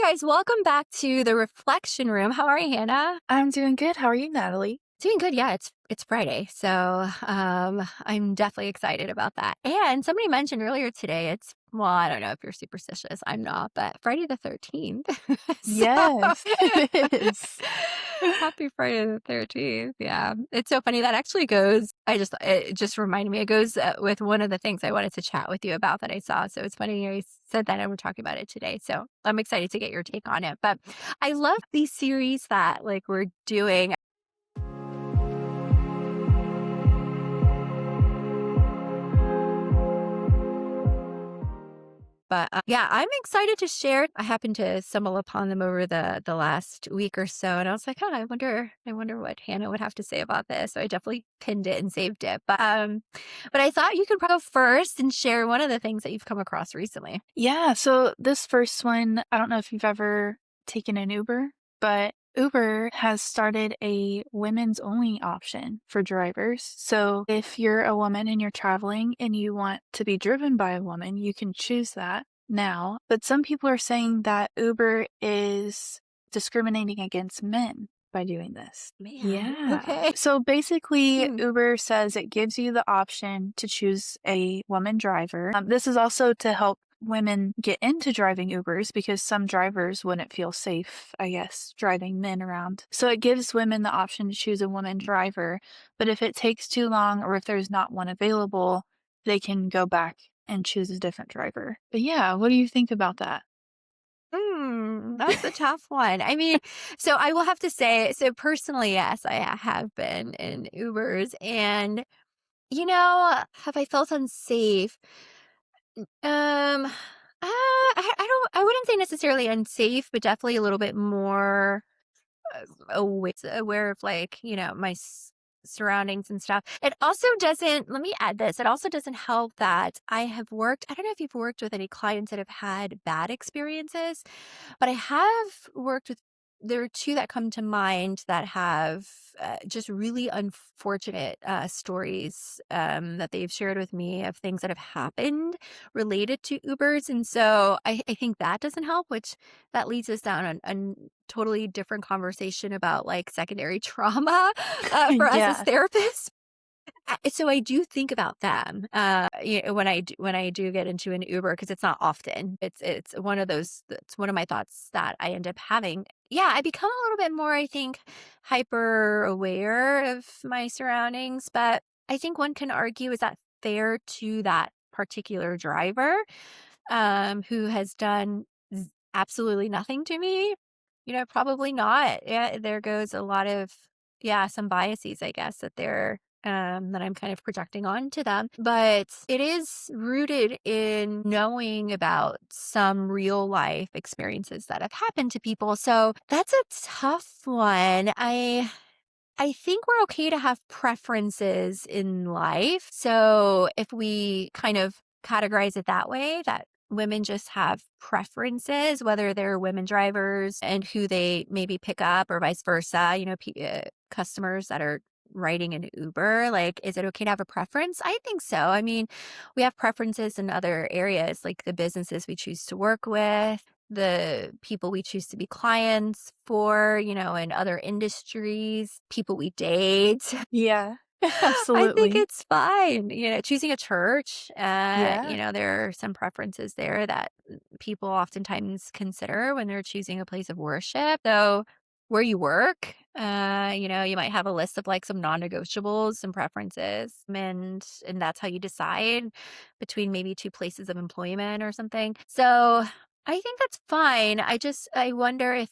guys, welcome back to the Reflection Room. How are you, Hannah? I'm doing good. How are you, Natalie? Doing good. Yeah, it's Friday, so I'm definitely excited about that. And somebody mentioned earlier today, I don't know if you're superstitious. I'm not, but Friday the 13th. So Yes, it is. happy Friday the 13th. Yeah, it's so funny that actually goes. It just reminded me. It goes with one of the things I wanted to chat with you about that I saw. So it's funny you said that, and we're talking about it today. So I'm excited to get your take on it. But I love these series that we're doing. But, yeah, I'm excited to share. I happened to stumble upon them over the last week or so, and I was like, "Oh, I wonder what Hannah would have to say about this." So I definitely pinned it and saved it. But I thought you could go first and share one of the things that you've come across recently. Yeah, so this first one, I don't know if you've ever taken an Uber, but Uber has started a women's only option for drivers. So if you're a woman and you're traveling and you want to be driven by a woman, you can choose that now. But some people are saying that Uber is discriminating against men by doing this. Man, Yeah. okay. So basically, Hmm. Uber says it gives you the option to choose a woman driver. This is also to help women get into driving Ubers because some drivers wouldn't feel safe, I guess, driving men around. So it gives women the option to choose a woman driver. But if it takes too long or if there's not one available, they can go back and choose a different driver. But yeah, what do you think about that? That's a tough one. I mean, so I will have to say, so personally, yes, I have been in Ubers and, have I felt unsafe? I wouldn't say necessarily unsafe, but definitely a little bit more aware of my surroundings and stuff. It also doesn't. Let me add this. It also doesn't help that I have worked. I don't know if you've worked with any clients that have had bad experiences, but I have worked with. There are two that come to mind that have just really unfortunate stories that they've shared with me of things that have happened related to Ubers. And so I think that doesn't help, which that leads us down a totally different conversation about like secondary trauma for us as Yeah. therapists. So I do think about them, when I do get into an Uber because it's not often. It's one of those. It's one of my thoughts that I end up having. Yeah, I become a little bit more, I think, hyper aware of my surroundings. But I think one can argue, is that fair to that particular driver, who has done absolutely nothing to me? Probably not. Yeah, there goes a lot of, yeah, some biases, I guess, that I'm kind of projecting onto them. But it is rooted in knowing about some real life experiences that have happened to people. So that's a tough one. I think we're okay to have preferences in life. So if we kind of categorize it that way, that women just have preferences, whether they're women drivers and who they maybe pick up or vice versa, customers that are riding an Uber, like, is it okay to have a preference? I think so. I mean, we have preferences in other areas, like the businesses we choose to work with, the people we choose to be clients for, in other industries, people we date. Yeah. I think Absolutely. it's fine. Choosing a church, Yeah. there are some preferences there that people oftentimes consider when they're choosing a place of worship. So where you work, you might have a list of like some non-negotiables, some preferences, and that's how you decide between maybe two places of employment or something. So I think that's fine. I wonder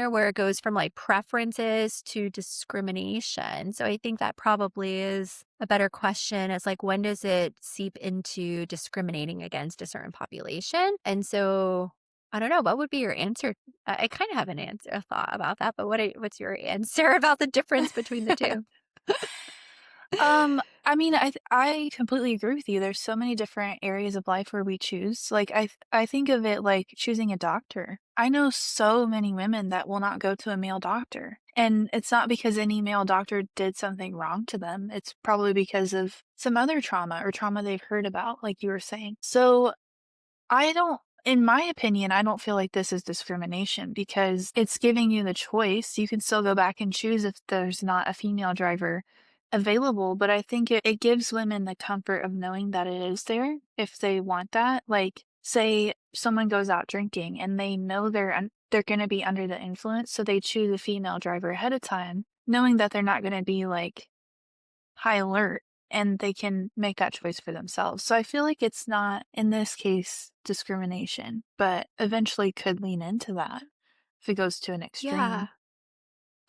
where it goes from like preferences to discrimination. So I think that probably is a better question, is like, when does it seep into discriminating against a certain population? And so I don't know, what would be your answer? I kind of have a thought about that, but what's your answer about the difference between the two? I mean, I completely agree with you. There's so many different areas of life where we choose. Like I think of it like choosing a doctor. I know so many women that will not go to a male doctor. And it's not because any male doctor did something wrong to them. It's probably because of some other trauma or trauma they've heard about, like you were saying. So I don't In my opinion, I don't feel like this is discrimination because it's giving you the choice. You can still go back and choose if there's not a female driver available, but I think it gives women the comfort of knowing that it is there if they want that. Like, say someone goes out drinking and they know they're going to be under the influence, so they choose a female driver ahead of time, knowing that they're not going to be like high alert and they can make that choice for themselves. So I feel like it's not, in this case, discrimination, but eventually could lean into that if it goes to an Yeah. extreme.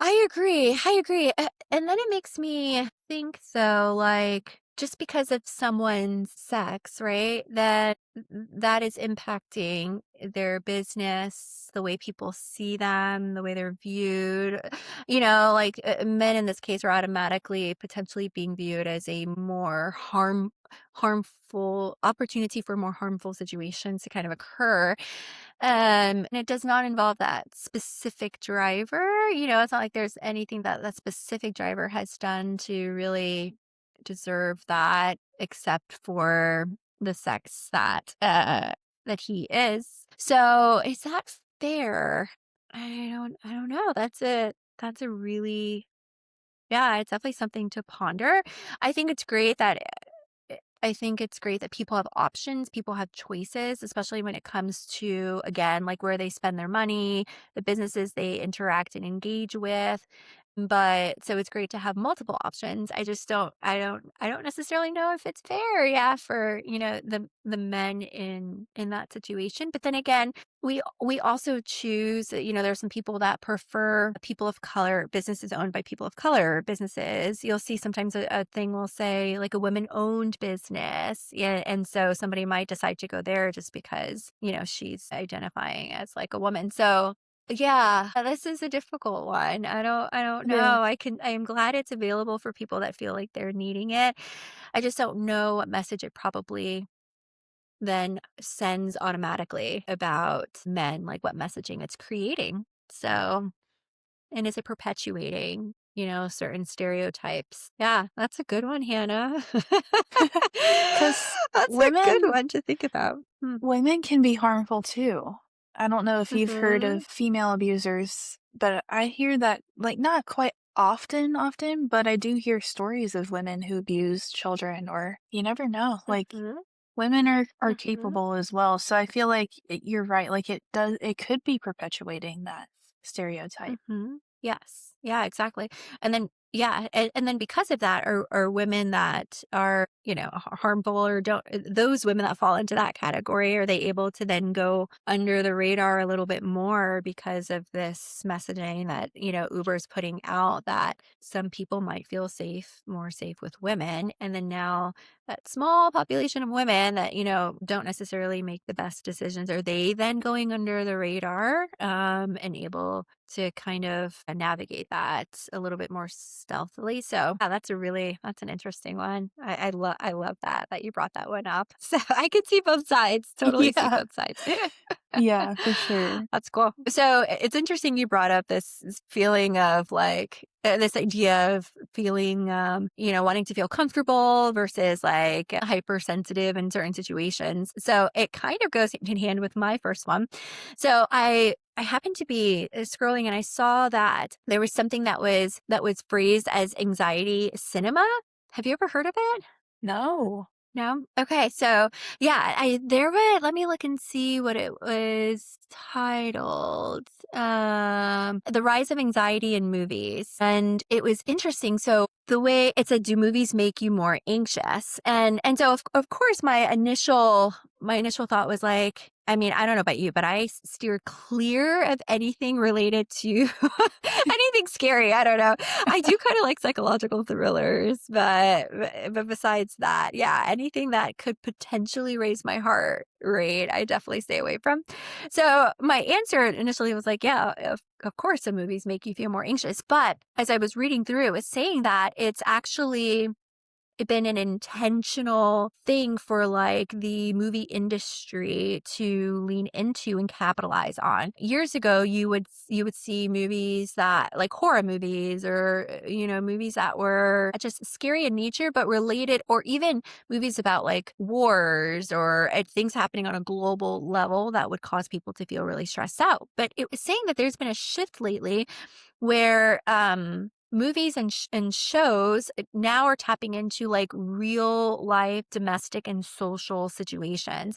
I agree. I agree. And then it makes me think though, like just because of someone's sex, right? That is impacting their business, the way people see them, the way they're viewed. Like men in this case are automatically potentially being viewed as a more harmful opportunity for more harmful situations to kind of occur. And it does not involve that specific driver. It's not like there's anything that that specific driver has done to really deserve that, except for the sex that he is. So is that fair? I don't know. That's a really yeah, it's definitely something to ponder. I think it's great that I think it's great that people have options, people have choices, especially when it comes to, again, like where they spend their money, the businesses they interact and engage with. But so it's great to have multiple options. I don't necessarily know if it's fair, yeah, for, the men in that situation. But then again, we also choose, there's some people that prefer people of color, businesses owned by people of color, businesses. You'll see sometimes a thing will say like a women owned business. Yeah. And so somebody might decide to go there just because, she's identifying as like a woman. So yeah, this is a difficult one. I don't It is. know. I am glad it's available for people that feel like they're needing it. I just don't know what message it probably then sends automatically about men, like what messaging it's creating. So, and is it perpetuating, certain stereotypes? Yeah, that's a good one, Hannah. Because That's a good women one to think about. women can be harmful too. I don't know if you've heard Mm-hmm. of female abusers, but I hear that, like, not quite often, but I do hear stories of women who abuse children, or you never know. Like, Mm-hmm. women are Mm-hmm. capable as well. So I feel like you're right. Like, it could be perpetuating that stereotype. Mhm. Yes. Yeah, exactly. And then yeah, and then because of that are women that are, harmful or don't those women that fall into that category, are they able to then go under the radar a little bit more because of this messaging that, Uber is putting out that some people might feel more safe with women. And then now that small population of women that, don't necessarily make the best decisions, are they then going under the radar and able to kind of navigate that a little bit more stealthily. So yeah, that's an interesting one. I love that you brought that one up. So I could see both sides, totally see Yeah. both sides. Yeah, for sure. That's cool. So it's interesting you brought up this feeling of like this idea of feeling, wanting to feel comfortable versus like hypersensitive in certain situations. So it kind of goes hand in hand with my first one. So I happened to be scrolling and I saw that there was something that was phrased as anxiety cinema. Have you ever heard of it? No. No? Okay, so, yeah, let me look and see what it was titled. The Rise of Anxiety in Movies, and it was interesting. So, the way it said, "Do movies make you more anxious?" And so of course, my initial thought was like, I mean, I don't know about you, but I steer clear of anything related to anything scary, I don't know. I do kinda like psychological thrillers, but besides that, yeah, anything that could potentially raise my heart rate, I definitely stay away from. So, my answer initially was like, yeah, of course some movies make you feel more anxious, but as I was reading through, it was saying that it's actually been an intentional thing for like the movie industry to lean into and capitalize on. Years ago, you would see movies that like horror movies or movies that were just scary in nature but related, or even movies about like wars or things happening on a global level that would cause people to feel really stressed out. But it was saying that there's been a shift lately where movies and shows now are tapping into like real life domestic and social situations.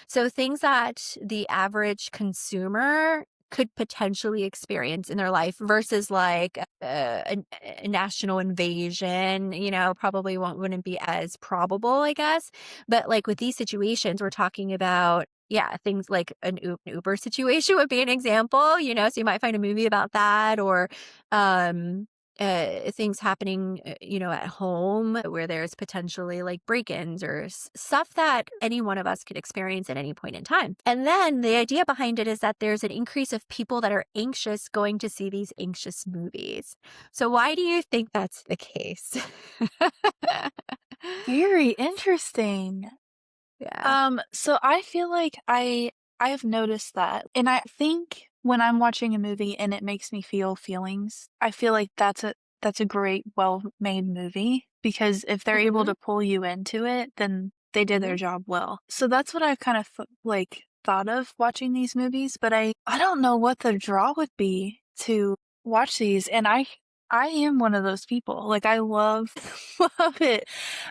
So things that the average consumer could potentially experience in their life versus like a national invasion, probably wouldn't be as probable, I guess. But like with these situations, we're talking about, yeah, things like an Uber situation would be an example, so you might find a movie about that, or um, things happening, at home where there's potentially like break-ins or stuff that any one of us could experience at any point in time. And then the idea behind it is that there's an increase of people that are anxious going to see these anxious movies. So why do you think that's the case? Very interesting. Yeah. So I feel like I've noticed that. And I think when I'm watching a movie and it makes me feel feelings, I feel like that's a great, well-made movie, because if they're able Hmm. to pull you into it, then they did their Hmm. job well. So that's what I've kind of like thought of watching these movies, but I don't know what the draw would be to watch these. And I am one of those people. Like I love love it.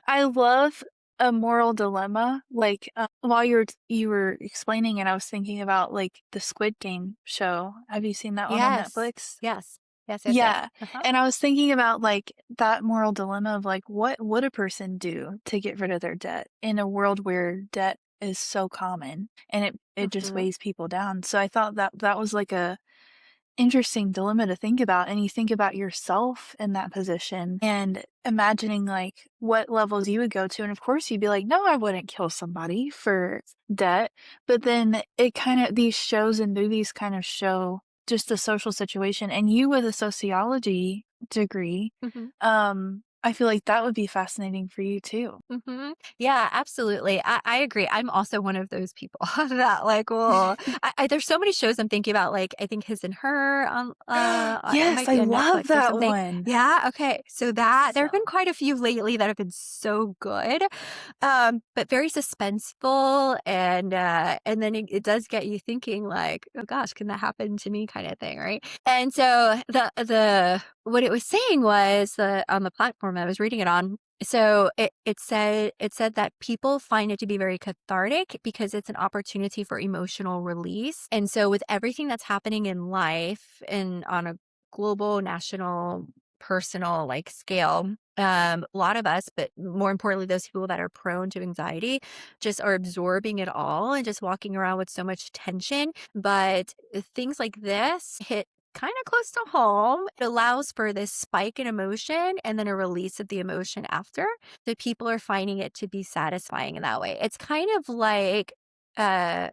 I love a moral dilemma. Like, while you were explaining it, I was thinking about, like, the Squid Game show. Have you seen that one on Yes. Netflix? Yes. Yes. Yes. Yes. Yeah, Uh-huh. and I was thinking about, like, that moral dilemma of, like, what would a person do to get rid of their debt in a world where debt is so common and it just Hmm. weighs people down. So I thought that was, like, a interesting dilemma to think about, and you think about yourself in that position and imagining like what levels you would go to, and of course you'd be like, no, I wouldn't kill somebody for debt. But then it kind of, these shows and movies kind of show just the social situation, and you with a sociology degree, Hmm. I feel like that would be fascinating for you too. Hmm. Yeah, absolutely. I agree. I'm also one of those people that like will. There's so many shows I'm thinking about. Like I think His and Her on. It Yes, might I be on love Netflix or that something. one. Yeah. Okay. So that there So have been quite a few lately that have been so good, but very suspenseful, and then it does get you thinking like, oh gosh, can that happen to me, kind of thing, right? And so the what it was saying was on the platform I was reading it on, so it said that people find it to be very cathartic because it's an opportunity for emotional release. And so with everything that's happening in life and on a global, national, personal like scale, a lot of us, but more importantly, those people that are prone to anxiety, just are absorbing it all and just walking around with so much tension. But things like this hit kind of close to home. It allows for this spike in emotion and then a release of the emotion after. So people are finding it to be satisfying in that way. It's kind of like uh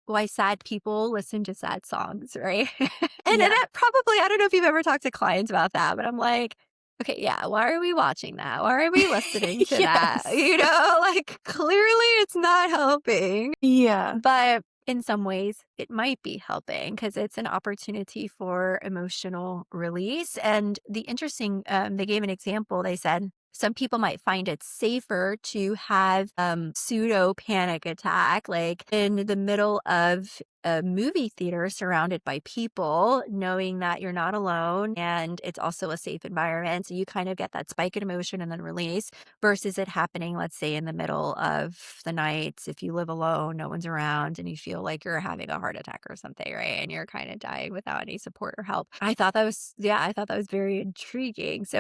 why sad people listen to sad songs, right? And yeah. that probably, I don't know if you've ever talked to clients about that, but I'm like, okay, yeah, why are we watching that? Why are we listening to that? Yes. Like clearly it's not helping. Yeah. But in some ways, it might be helping because it's an opportunity for emotional release. And the interesting, they gave an example. They said some people might find it safer to have pseudo panic attack, like in the middle of a movie theater surrounded by people, knowing that you're not alone and it's also a safe environment. So you kind of get that spike in emotion and then release versus it happening, let's say, in the middle of the night. If you live alone, no one's around, and you feel like you're having a heart attack or something, right? And you're kind of dying without any support or help. I thought that was very intriguing. So,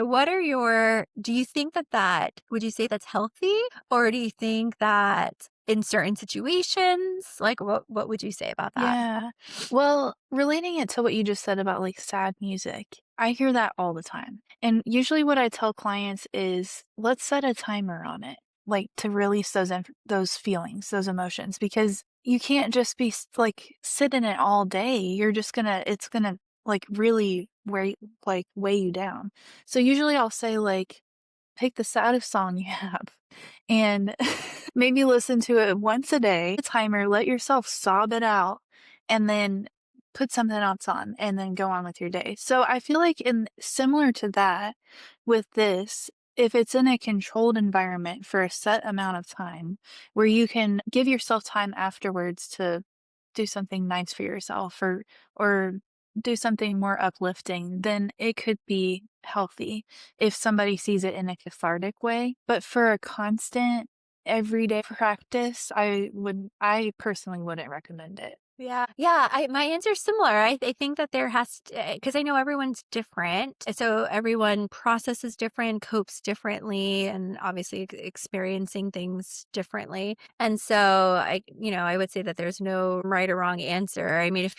do you think would you say that's healthy? Or do you think that in certain situations, like what would you say about that? Yeah. Well, relating it to what you just said about like sad music, I hear that all the time. And usually what I tell clients is let's set a timer on it, like to release those feelings, those emotions, because you can't just be like sit in it all day. You're just it's gonna like really weigh you down. So usually I'll say like pick the saddest song you have and maybe listen to it once a day, a timer, let yourself sob it out, and then put something else on and then go on with your day. So I feel like in similar to that with this, if it's in a controlled environment for a set amount of time where you can give yourself time afterwards to do something nice for yourself or do something more uplifting, then it could be healthy if somebody sees it in a cathartic way. But for a constant everyday practice, I personally wouldn't recommend it. Yeah. Yeah. My answer's similar. I think that there has to, because I know everyone's different. So everyone processes different, copes differently, and obviously experiencing things differently. And so I would say that there's no right or wrong answer. I mean, if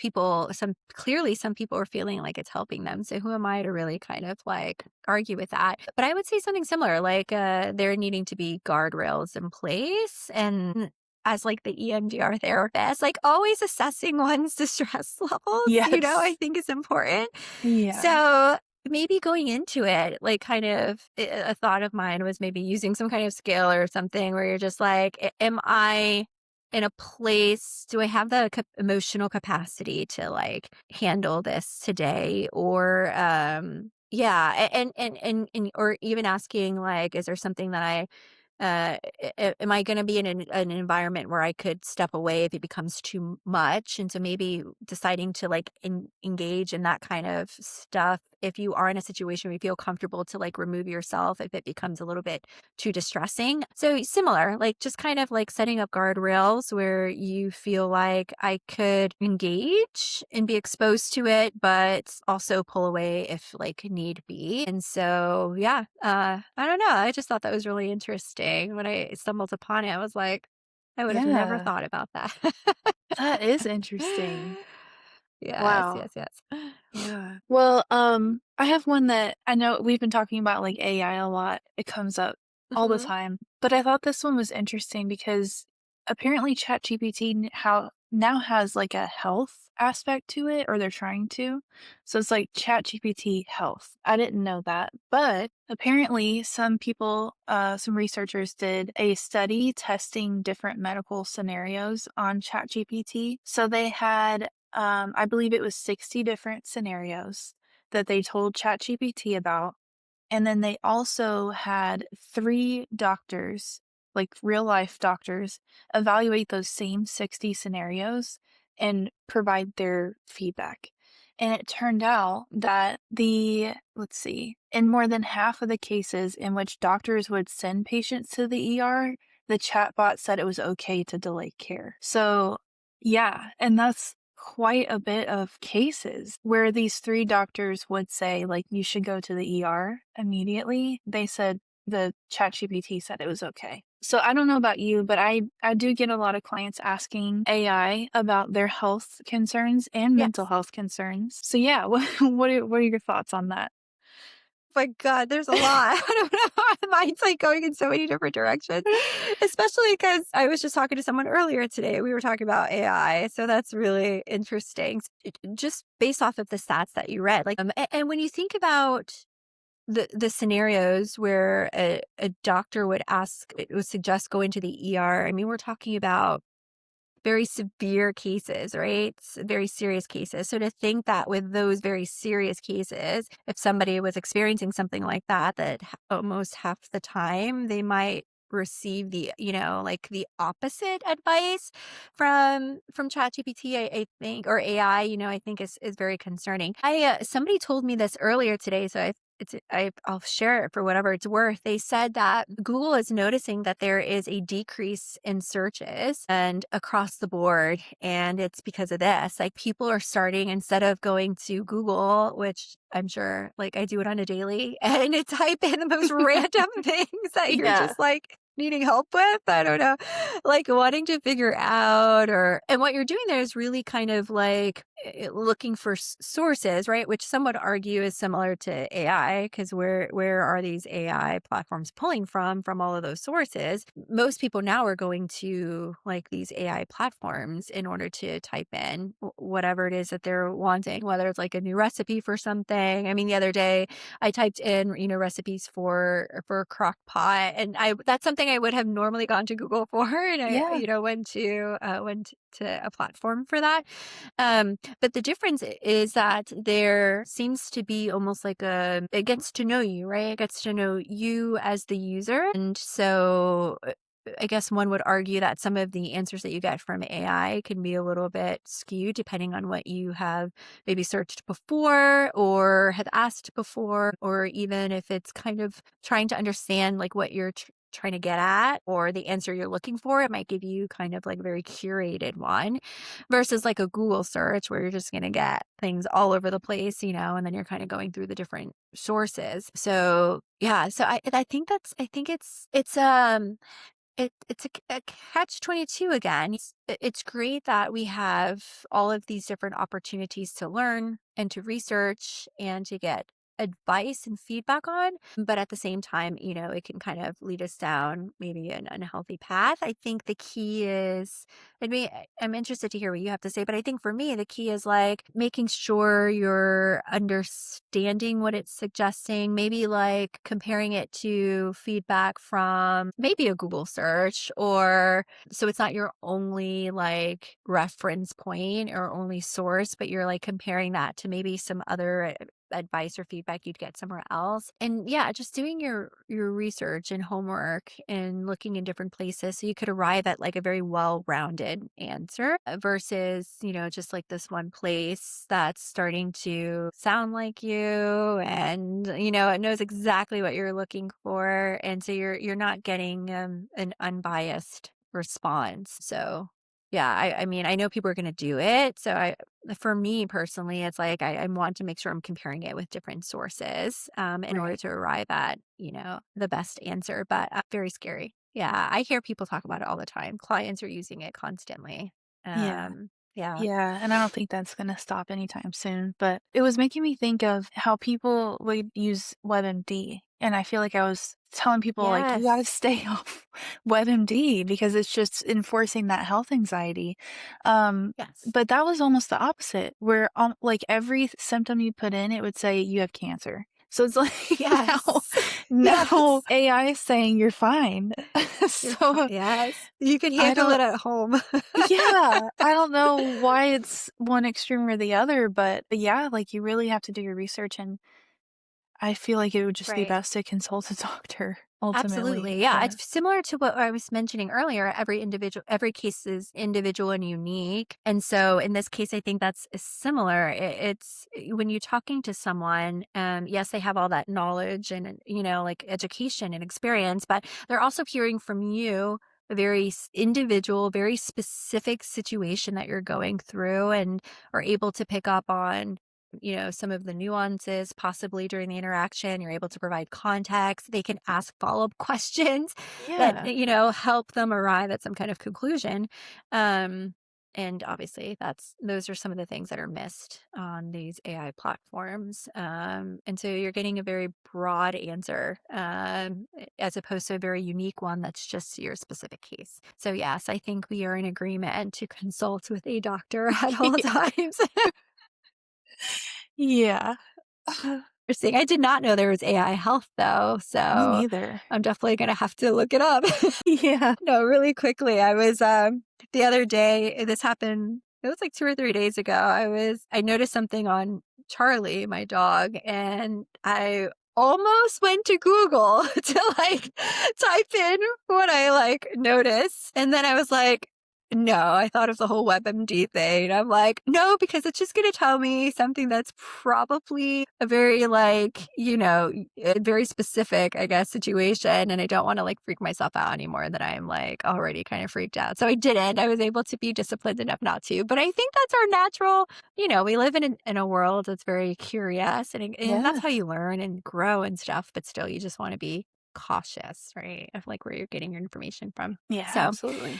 clearly some people are feeling like it's helping them. So who am I to really kind of like argue with that? But I would say something similar, like there needing to be guardrails in place and as like the EMDR therapist, like always assessing one's distress levels, I Yes. think is important. Yeah. So maybe going into it, like kind of a thought of mine was maybe using some kind of scale or something where you're just like, am I in a place, do I have the emotional capacity to like handle this today? Or, yeah, or even asking like, is there something that am I going to be in an environment where I could step away if it becomes too much? And so maybe deciding to like engage in that kind of stuff. If you are in a situation where you feel comfortable to like remove yourself, if it becomes a little bit too distressing. So similar, like just kind of like setting up guardrails where you feel like I could engage and be exposed to it, but also pull away if like need be. And so, yeah, I don't know. I just thought that was really interesting. When I stumbled upon it, I was like, I would have never Yeah. thought about that. That is interesting. Yes, Wow. yes, yes. Yeah. Well, I have one that I know we've been talking about like AI a lot. It comes up all the Hmm. time. But I thought this one was interesting because apparently ChatGPT how now has like a health aspect to it, or they're trying to. So it's like ChatGPT health. I didn't know that. But apparently some researchers did a study testing different medical scenarios on ChatGPT. So they had I believe it was 60 different scenarios that they told ChatGPT about. And then they also had three doctors, like real life doctors, evaluate those same 60 scenarios and provide their feedback. And it turned out that let's see, in more than half of the cases in which doctors would send patients to the ER, the chatbot said it was okay to delay care. So, yeah, and that's quite a bit of cases where these three doctors would say, like, you should go to the ER immediately. They said the ChatGPT said it was okay. So I don't know about you, but I do get a lot of clients asking AI about their health concerns and mental Yes. health concerns. So yeah, what are your thoughts on that? My God, there's a lot. I don't know. Mine's like going in so many different directions, especially because I was just talking to someone earlier today. We were talking about AI. So that's really interesting. Just based off of the stats that you read. Like, and when you think about the scenarios where a doctor would it would suggest going to the ER, I mean, we're talking about very severe cases, right? Very serious cases. So to think that with those very serious cases, if somebody was experiencing something like that, almost half the time they might receive like the opposite advice from ChatGPT, I think, or AI, I think is very concerning. Somebody told me this earlier today, so I'll share it for whatever it's worth. They said that Google is noticing that there is a decrease in searches and across the board. And it's because of this. Like people are starting, instead of going to Google, which I'm sure like I do it on a daily, and to type in the most random things that you're Yeah. just like needing help with. I don't know, like wanting to figure out and what you're doing there is really kind of like looking for sources, right? Which some would argue is similar to AI, because where are these AI platforms pulling from all of those sources? Most people now are going to like these AI platforms in order to type in whatever it is that they're wanting, whether it's like a new recipe for something. I mean, the other day I typed in, recipes for a crock pot, and I that's something I would have normally gone to Google for, and I, Yeah. went to a platform for that. But the difference is that there seems to be almost like it gets to know you, right? It gets to know you as the user. And so I guess one would argue that some of the answers that you get from AI can be a little bit skewed depending on what you have maybe searched before or have asked before, or even if it's kind of trying to understand like what you're trying to get at or the answer you're looking for, it might give you kind of like a very curated one versus like a Google search where you're just going to get things all over the place, and then you're kind of going through the different sources. So, yeah, so I think it's a catch-22 again. It's great that we have all of these different opportunities to learn and to research and to get advice and feedback on, but at the same time, it can kind of lead us down maybe an unhealthy path. I think the key is, I'm interested to hear what you have to say, but I think for me, the key is like making sure you're understanding what it's suggesting, maybe like comparing it to feedback from maybe a Google search, or so it's not your only like reference point or only source, but you're like comparing that to maybe some other advice or feedback you'd get somewhere else. And yeah, just doing your research and homework and looking in different places so you could arrive at like a very well-rounded answer versus, just like this one place that's starting to sound like you, and it knows exactly what you're looking for, and so you're not getting an unbiased response. So yeah, I mean, I know people are going to do it. So for me personally, it's like I want to make sure I'm comparing it with different sources in order Right. to arrive at, the best answer. But very scary. Yeah, I hear people talk about it all the time. Clients are using it constantly. Yeah. Yeah. Yeah, and I don't think that's gonna stop anytime soon, but it was making me think of how people would use WebMD, and I feel like I was telling people, like, "You gotta Yes. stay off WebMD because it's just enforcing that health anxiety." Um, Yes. but that was almost the opposite, where, like, every symptom you put in, it would say, "You have cancer." So it's like now Yes. now Yes. AI is saying you're fine. You're fine. So, Yes. You can I handle don't it at home. yeah, I don't know why it's one extreme or the other, but yeah, like, you really have to do your research, and I feel like it would just be Right. best to consult a doctor ultimately, Absolutely. Yeah. but It's similar to what I was mentioning earlier. Every case is individual and unique. And so in this case, I think that's similar. It's when you're talking to someone, yes, they have all that knowledge and, like education and experience, but they're also hearing from you a very individual, very specific situation that you're going through, and are able to pick up on some of the nuances possibly during the interaction. You're able to provide context. They can ask follow-up questions that, yeah, help them arrive at some kind of conclusion. Um, and obviously those are some of the things that are missed on these AI platforms. And so you're getting a very broad answer, as opposed to a very unique one that's just your specific case. So yes, I think we are in agreement to consult with a doctor at all times. yeah. Interesting. I did not know there was AI health though, Me so neither. I'm definitely gonna have to look it up. Yeah. No, really quickly, I was, the other day, this happened, it was like 2 or 3 days ago. I noticed something on Charlie, my dog, and I almost went to Google to, like, type in what I, like, noticed, and then I was like, "No," I thought of the whole WebMD thing, and I'm like, "No, because it's just gonna tell me something that's probably a very, like, a very specific, I guess, situation, and I don't wanna, like, freak myself out anymore that I'm, like, already kind of freaked out." So I didn't. I was able to be disciplined enough not to, but I think that's our natural, we live in a world that's very curious, and that's Yeah. how you learn and grow and stuff, but still, you just wanna be cautious, right? Of like where you're getting your information from. Yeah, So, absolutely.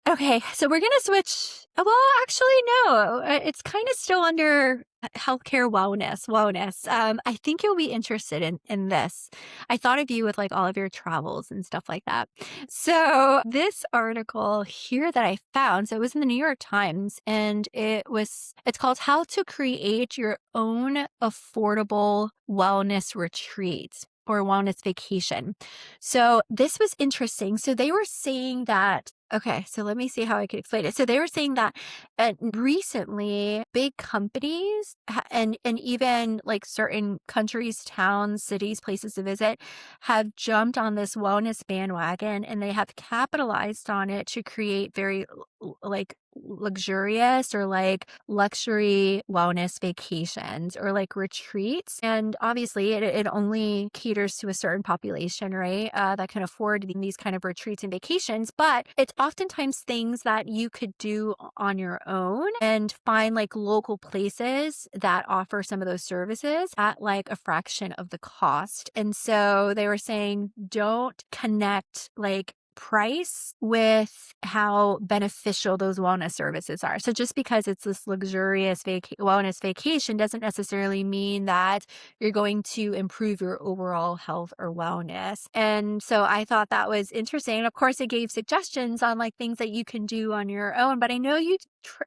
okay, so we're gonna switch. Well, actually, no, it's kind of still under healthcare wellness. Wellness. I think you'll be interested in this. I thought of you with like all of your travels and stuff like that. So this article here that I found, so it was in the New York Times, and it's called "How to Create Your Own Affordable Wellness Retreat." Or wellness vacation. So this was interesting. So they were saying that, okay, so let me see how I could explain it. So they were saying that recently big companies and even like certain countries, towns, cities, places to visit have jumped on this wellness bandwagon and they have capitalized on it to create very like luxurious or like luxury wellness vacations or like retreats. And obviously, it only caters to a certain population, right? That can afford these kind of retreats and vacations. But it's oftentimes things that you could do on your own and find like local places that offer some of those services at like a fraction of the cost. And so they were saying, don't connect like price with how beneficial those wellness services are. So just because it's this luxurious wellness vacation doesn't necessarily mean that you're going to improve your overall health or wellness. And so I thought that was interesting. And of course, it gave suggestions on like things that you can do on your own. But I know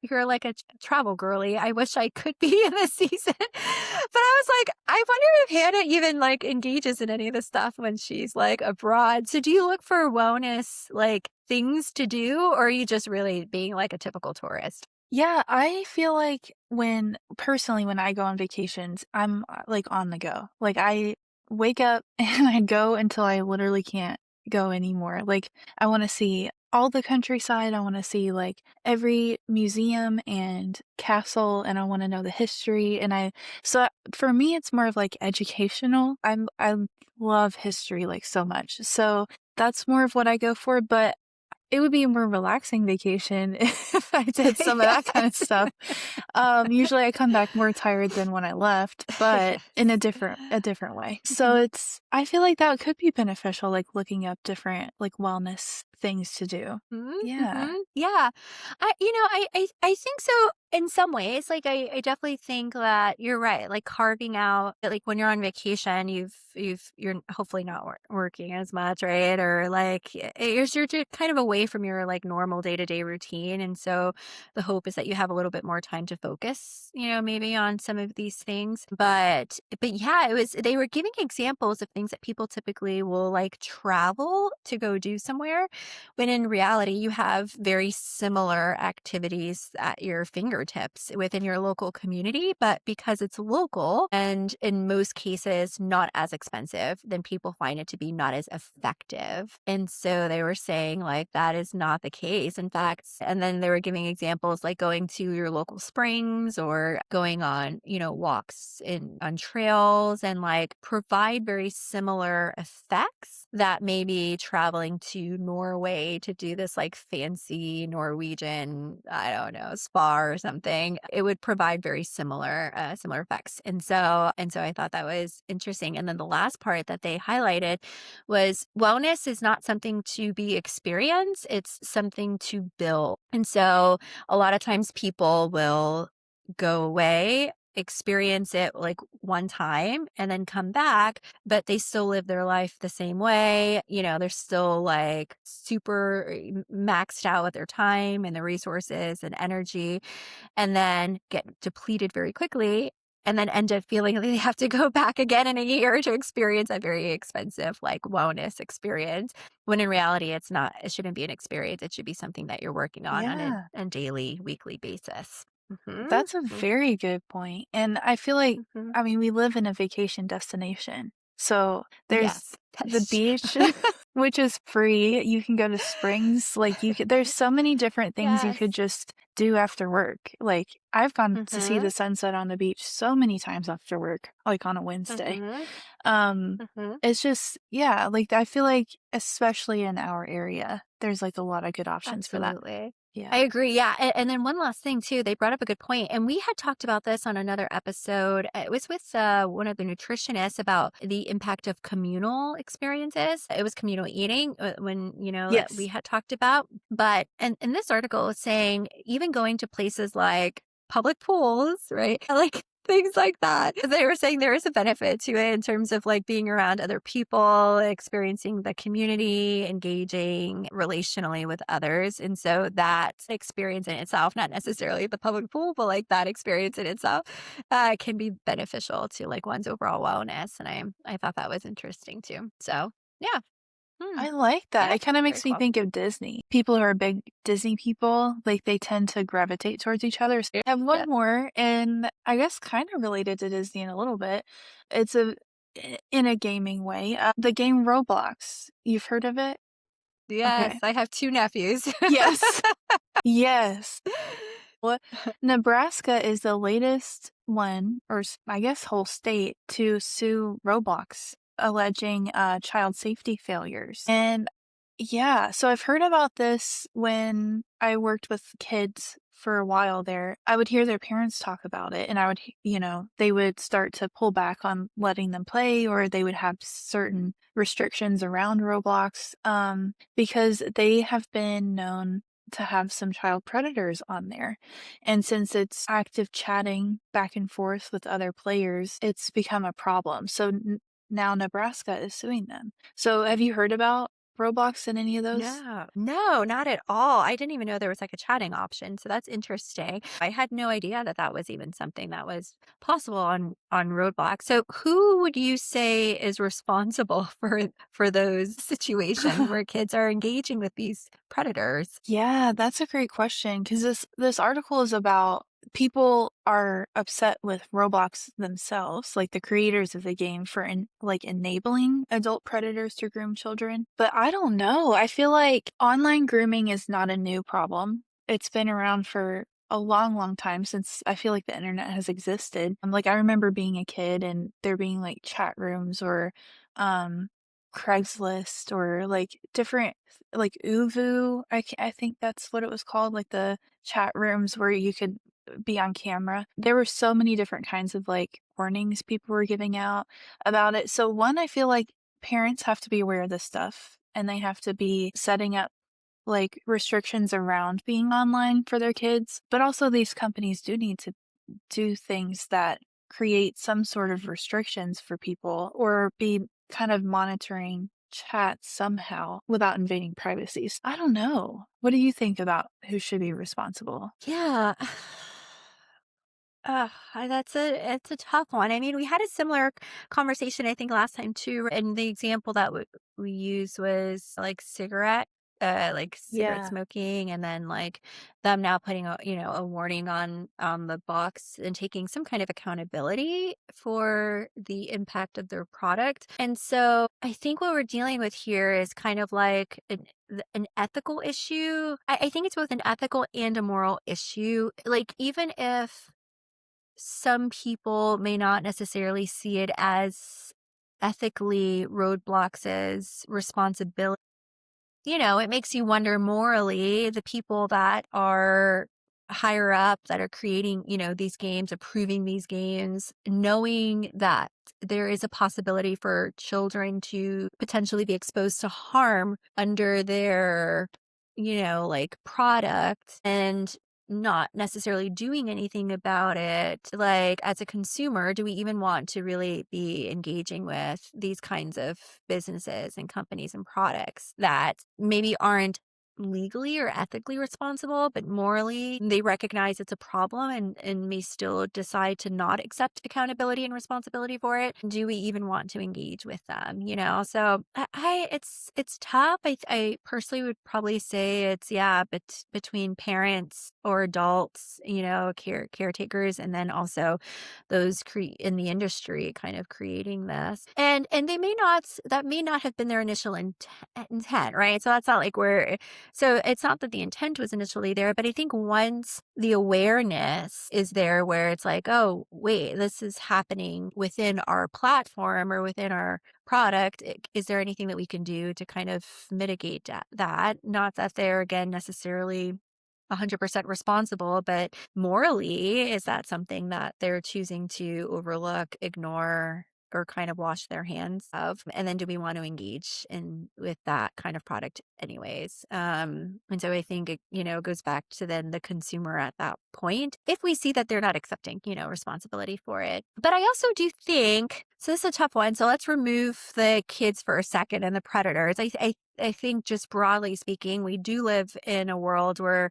you're like a travel girly. I wish I could be in this season. But I was like, I wonder if Hannah even like engages in any of this stuff when she's like abroad. So do you look for wellness like things to do, or are you just really being like a typical tourist? Yeah, I feel like when I go on vacations, I'm like on the go. Like I wake up and I go until I literally can't go anymore. Like I want to see all the countryside. I want to see like every museum and castle and I want to know the history so for me it's more of like educational. I love history like so much. So that's more of what I go for, but it would be a more relaxing vacation if I did some of that kind of Yes. stuff. Usually I come back more tired than when I left, but in Yes. a different way. So Mhm. I feel like that could be beneficial, like looking up different like wellness things to do. Yeah. Mhm. Yeah. I think so in some ways. Like I definitely think that you're right. Like carving out like when you're on vacation, you're hopefully not working as much, right? Or like you're just kind of away from your like normal day-to-day routine. And so the hope is that you have a little bit more time to focus, maybe on some of these things. But yeah, they were giving examples of things that people typically will like travel to go do somewhere when in reality, you have very similar activities at your fingertips within your local community. But because it's local and in most cases not as expensive, then people find it to be not as effective. And so they were saying, like, that is not the case. In fact, and then they were giving examples like going to your local springs or going on, walks on trails and like provide very similar effects that maybe traveling to Norway to do this like fancy Norwegian, I don't know, spa or something, it would provide very similar effects. And so I thought that was interesting. And then the last part that they highlighted was wellness is not something to be experienced, it's something to build. And so a lot of times people will go away, experience it like one time and then come back, but they still live their life the same way. They're still like super maxed out with their time and their resources and energy, and then get depleted very quickly. And then end up feeling like they have to go back again in a year to experience a very expensive, like wellness experience. When in reality, it's not, it shouldn't be an experience. It should be something that you're working on Yeah. a daily, weekly basis. That's a Mhm. very good point. And I feel like, Mhm. I mean, we live in a vacation destination. So there's Yes, that the is true. beach, which is free. You can go to springs. Like there's so many different things you Yes. could just do after work. Like I've gone to see Mhm. the sunset on the beach so many times after work, like on a Wednesday. Mhm. Um, Mhm. it's just, yeah, like I feel like especially in our area, there's like a lot of good options for that. Absolutely. I Yeah. agree, yeah, and then one last thing too, they brought up a good point, and we had talked about this on another episode. It was with, one of the nutritionists about the impact of communal experiences. It was communal eating, when, that we Yes. had talked about, but and this article is saying even going to places like public pools, right? Like, things like that. They were saying there is a benefit to it in terms of, like, being around other people, experiencing the community, engaging relationally with others, and so that experience in itself, not necessarily the public pool, but, like, that experience in itself, can be beneficial to, like, one's overall wellness, and I thought that was interesting too. So, yeah. Hmm. I like that. Yeah. It kinda Very makes me cool. think of Disney. People who are big Disney people, like, they tend to gravitate towards each other. So I have Yeah. one more, and I guess kinda related to Disney in a little bit. It's in a gaming way, the game Roblox. You've heard of it? Yes, Okay. I have 2 nephews. Yes. Yes. Well, Nebraska is the latest one, or I guess whole state, to sue Roblox, alleging child safety failures. And yeah, so I've heard about this when I worked with kids for a while there. I would hear their parents talk about it, and I would, they would start to pull back on letting them play, or they would have certain restrictions around Roblox, because they have been known to have some child predators on there. And since it's active chatting back and forth with other players, it's become a problem. So now Nebraska is suing them. So have you heard about Roblox and any of those? No, no, not at all. I didn't even know there was like a chatting option, so that's interesting. I had no idea that that was even something that was possible on Roadblock. So, who would you say is responsible for those situations where kids are engaging with these predators? Yeah, that's a great question because this article is about people are upset with Roblox themselves, like the creators of the game, for like enabling adult predators to groom children. But I don't know. I feel like online grooming is not a new problem. It's been around for a long, long time since I feel like the internet has existed. Like I remember being a kid and there being like chat rooms or um Craigslist or like different like Uvu, I think that's what it was called, like the chat rooms where you could be on camera. There were so many different kinds of like warnings people were giving out about it. So one, I feel like parents have to be aware of this stuff and they have to be setting up like restrictions around being online for their kids. But also these companies do need to do things that create some sort of restrictions for people or be kind of monitoring chat somehow without invading privacy. I don't know. What do you think about who should be responsible? Yeah. That's it's a tough one. I mean, we had a similar conversation, I think, last time too, and the example that we used was like cigarette Yeah. smoking, and then like them now putting a warning on the box and taking some kind of accountability for the impact of their product. And so I think what we're dealing with here is kind of like an ethical issue. I think it's both an ethical and a moral issue. Like, even if some people may not necessarily see it as ethically Roadblocks' responsibility. It makes you wonder morally, the people that are higher up that are creating, these games, approving these games, knowing that there is a possibility for children to potentially be exposed to harm under their, like, product, and not necessarily doing anything about it. Like, as a consumer, do we even want to really be engaging with these kinds of businesses and companies and products that maybe aren't legally or ethically responsible, but morally they recognize it's a problem, and may still decide to not accept accountability and responsibility for it? Do we even want to engage with them? So it's tough. I personally would probably say it's, yeah, but between parents or adults, caretakers, and then also those in the industry kind of creating this. And they may not, that may not have been their initial intent, right? So that's not like we're, so it's not that the intent was initially there, but I think once the awareness is there where it's like, oh, wait, this is happening within our platform or within our product, is there anything that we can do to kind of mitigate that? Not that they're, again, necessarily 100% responsible, but morally, is that something that they're choosing to overlook, ignore, or kind of wash their hands of? And then do we want to engage in with that kind of product anyways? And so I think it, goes back to then the consumer at that point. If we see that they're not accepting, responsibility for it. But I also do think, so this is a tough one. So let's remove the kids for a second and the predators. I think just broadly speaking, we do live in a world where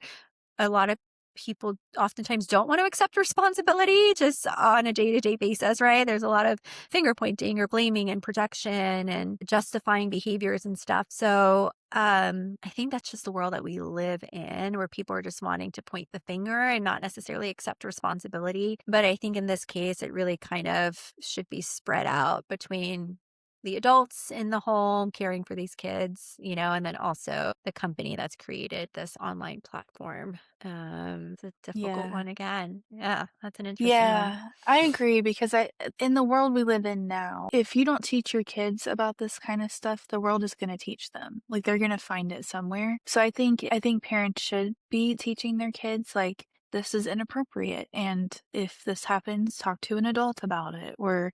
a lot of people oftentimes don't want to accept responsibility just on a day-to-day basis, right? There's a lot of finger pointing or blaming and projection and justifying behaviors and stuff. So I think that's just the world that we live in, where people are just wanting to point the finger and not necessarily accept responsibility. But I think in this case, it really kind of should be spread out between the adults in the home caring for these kids, and then also the company that's created this online platform. It's a difficult Yeah. one again. Yeah, that's an interesting one. Yeah, I agree because in the world we live in now, if you don't teach your kids about this kind of stuff, the world is going to teach them. Like they're going to find it somewhere. So I think parents should be teaching their kids like this is inappropriate, and if this happens, talk to an adult about it. Or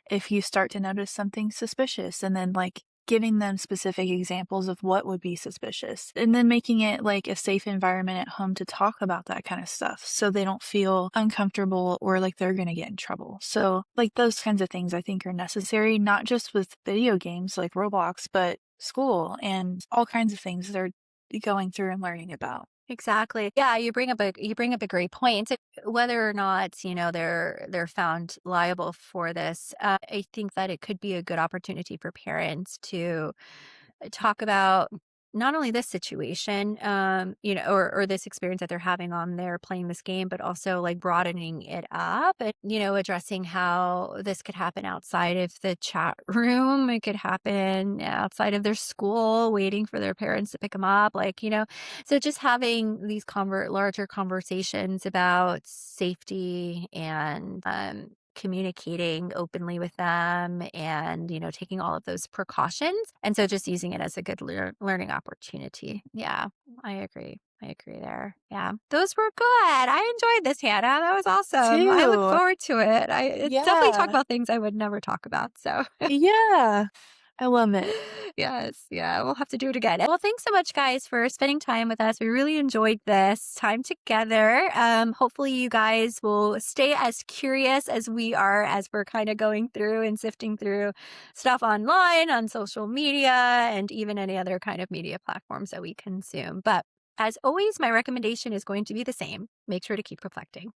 if you start to notice something suspicious, and then like giving them specific examples of what would be suspicious, and then making it like a safe environment at home to talk about that kind of stuff so they don't feel uncomfortable or like they're going to get in trouble. So, like those kinds of things I think are necessary, not just with video games like Roblox, but school and all kinds of things they're going through and learning about. Exactly. Yeah, you bring up a great point. Whether or not they're found liable for this, I think that it could be a good opportunity for parents to talk about not only this situation, or this experience that they're having on there playing this game, but also like broadening it up and, addressing how this could happen outside of the chat room. It could happen outside of their school, waiting for their parents to pick them up. So just having these larger conversations about safety and, communicating openly with them and, taking all of those precautions. And so just using it as a good learning opportunity. Yeah, I agree. I agree there. Yeah. Those were good. I enjoyed this, Hannah. That was awesome. I look Too. forward to it. It's definitely talk Yeah. about things I would never talk about. So Yeah. I love it. yes, yeah, we'll have to do it again. Well, thanks so much, guys, for spending time with us. We really enjoyed this time together. Hopefully, you guys will stay as curious as we are as we're kind of going through and sifting through stuff online, on social media, and even any other kind of media platforms that we consume. But as always, my recommendation is going to be the same. Make sure to keep reflecting.